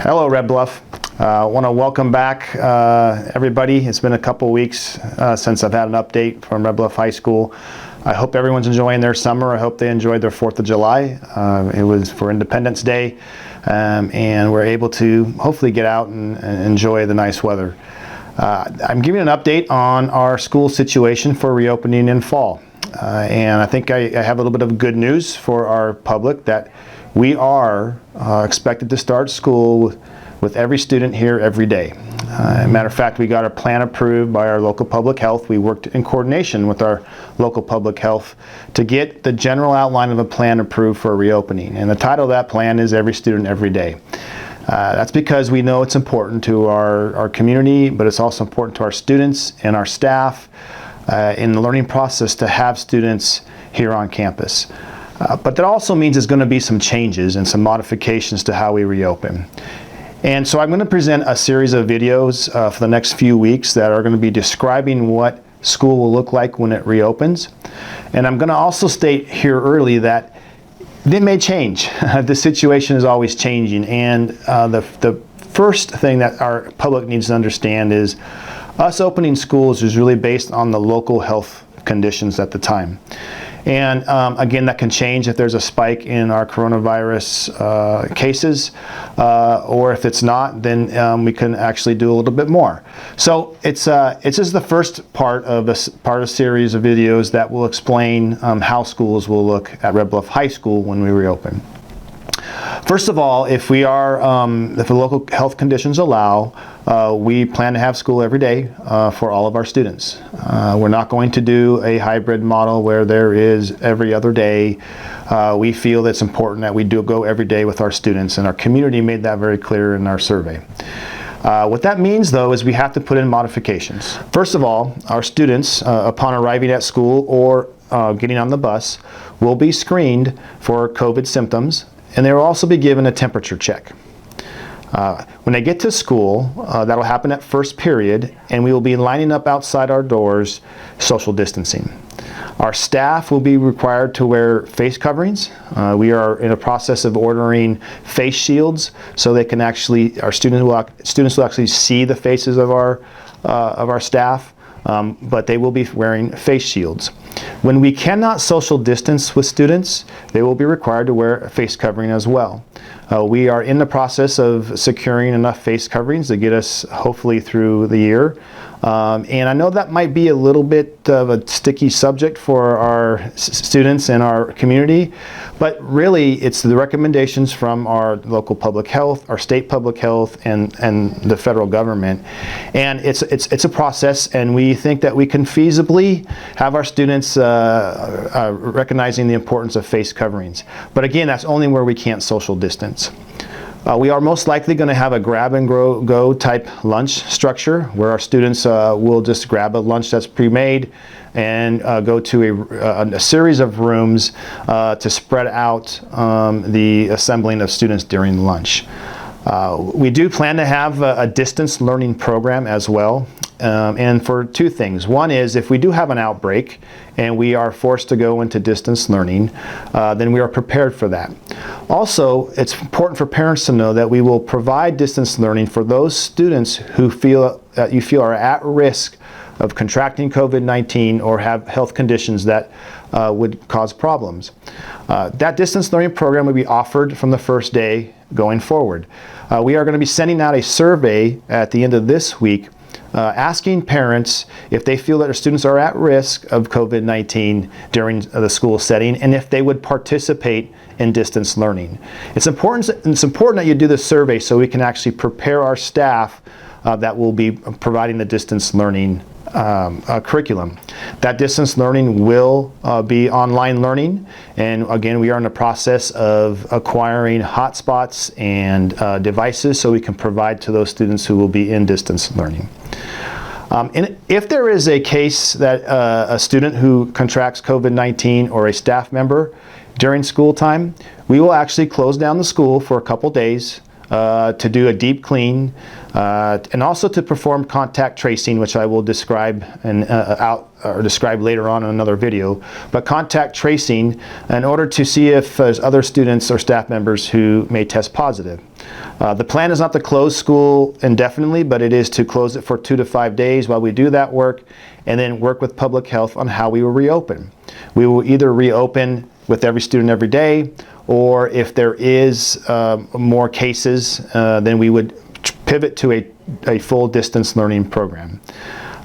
Hello, Red Bluff. I want to welcome back everybody. It's been a couple weeks since I've had an update from Red Bluff High School. I hope everyone's enjoying their summer. I hope they enjoyed their 4th of July. It was for Independence Day, and we're able to hopefully get out and enjoy the nice weather. I'm giving an update on our school situation for reopening in fall. And I think I have a little bit of good news for our public that we are expected to start school with every student here every day. Matter of fact, we got our plan approved by our local public health. We worked in coordination with our local public health to get the general outline of a plan approved for reopening. And the title of that plan is Every Student Every Day. That's because we know it's important to our community, but it's also important to our students and our staff in the learning process to have students here on campus. But that also means there's going to be some changes and some modifications to how we reopen. And so I'm going to present a series of videos for the next few weeks that are going to be describing what school will look like when it reopens. And I'm going to also state here early that it may change. The situation is always changing. And the first thing that our public needs to understand is us opening schools is really based on the local health conditions at the time. And again, that can change if there's a spike in our coronavirus cases, or if it's not, then we can actually do a little bit more. So it's just the first part of a series of videos that will explain how schools will look at Red Bluff High School when we reopen. First of all, if the local health conditions allow, we plan to have school every day for all of our students. We're not going to do a hybrid model where there is every other day. We feel that it's important that we do go every day with our students, and our community made that very clear in our survey. What that means, though, is we have to put in modifications. First of all, our students, upon arriving at school or getting on the bus, will be screened for COVID symptoms, and they will also be given a temperature check. When they get to school, that'll happen at first period, and we will be lining up outside our doors, social distancing. Our staff will be required to wear face coverings. We are in a process of ordering face shields so they can actually, our students will actually see the faces of our staff, but they will be wearing face shields. When we cannot social distance with students, they will be required to wear a face covering as well. We are in the process of securing enough face coverings to get us hopefully through the year. And I know that might be a little bit of a sticky subject for our students and our community, but really it's the recommendations from our local public health, our state public health, and the federal government. And it's a process, and we think that we can feasibly have our students recognizing the importance of face coverings. But again, that's only where we can't social distance. We are most likely going to have a grab and go type lunch structure where our students will just grab a lunch that's pre-made and go to a series of rooms to spread out the assembling of students during lunch. We do plan to have a distance learning program as well, and for two things. One is if we do have an outbreak and we are forced to go into distance learning, then we are prepared for that. Also, it's important for parents to know that we will provide distance learning for those students who you feel are at risk of contracting COVID-19 or have health conditions that would cause problems. That distance learning program will be offered from the first day going forward. We are going to be sending out a survey at the end of this week asking parents if they feel that their students are at risk of COVID-19 during the school setting and if they would participate in distance learning. It's important that you do this survey so we can actually prepare our staff that will be providing the distance learning curriculum. That distance learning will be online learning, and again, we are in the process of acquiring hotspots and devices so we can provide to those students who will be in distance learning. And if there is a case that a student who contracts COVID-19 or a staff member during school time, we will actually close down the school for a couple days to do a deep clean, and also to perform contact tracing, which I will describe describe later on in another video. But contact tracing in order to see if there's other students or staff members who may test positive. The plan is not to close school indefinitely, but it is to close it for 2 to 5 days while we do that work, and then work with public health on how we will reopen. We will either reopen with every student every day, or if there is more cases, then we would pivot to a full distance learning program.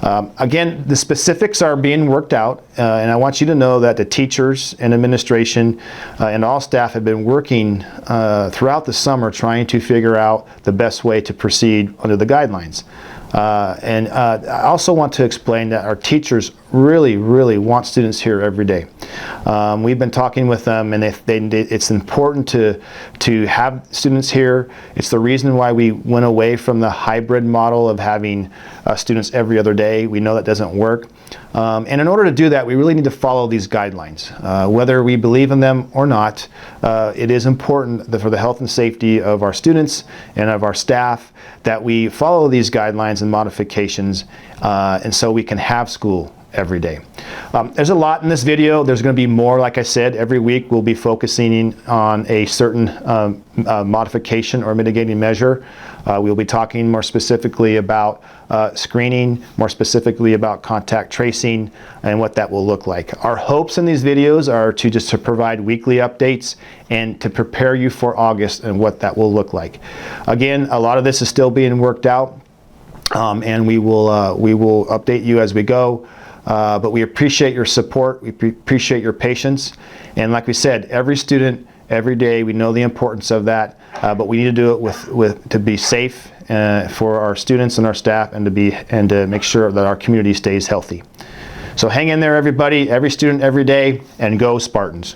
Again, the specifics are being worked out, and I want you to know that the teachers and administration and all staff have been working throughout the summer trying to figure out the best way to proceed under the guidelines. I also want to explain that our teachers really want students here every day. We've been talking with them, and it's important to have students here. It's the reason why we went away from the hybrid model of having students every other day. We know that doesn't work. And in order to do that, we really need to follow these guidelines. Whether we believe in them or not, it is important that for the health and safety of our students and of our staff that we follow these guidelines and modifications, and so we can have school every day. There's a lot in this video. There's going to be more. Like I said, every week we'll be focusing on a certain modification or mitigating measure. We'll be talking more specifically about screening, more specifically about contact tracing, and what that will look like. Our hopes in these videos are to provide weekly updates and to prepare you for August and what that will look like. Again, a lot of this is still being worked out, and we will update you as we go. But we appreciate your support. We appreciate your patience. And like we said, every student, every day, we know the importance of that. But we need to do it to be safe for our students and our staff, and to make sure that our community stays healthy. So hang in there, everybody, every student, every day, and go Spartans.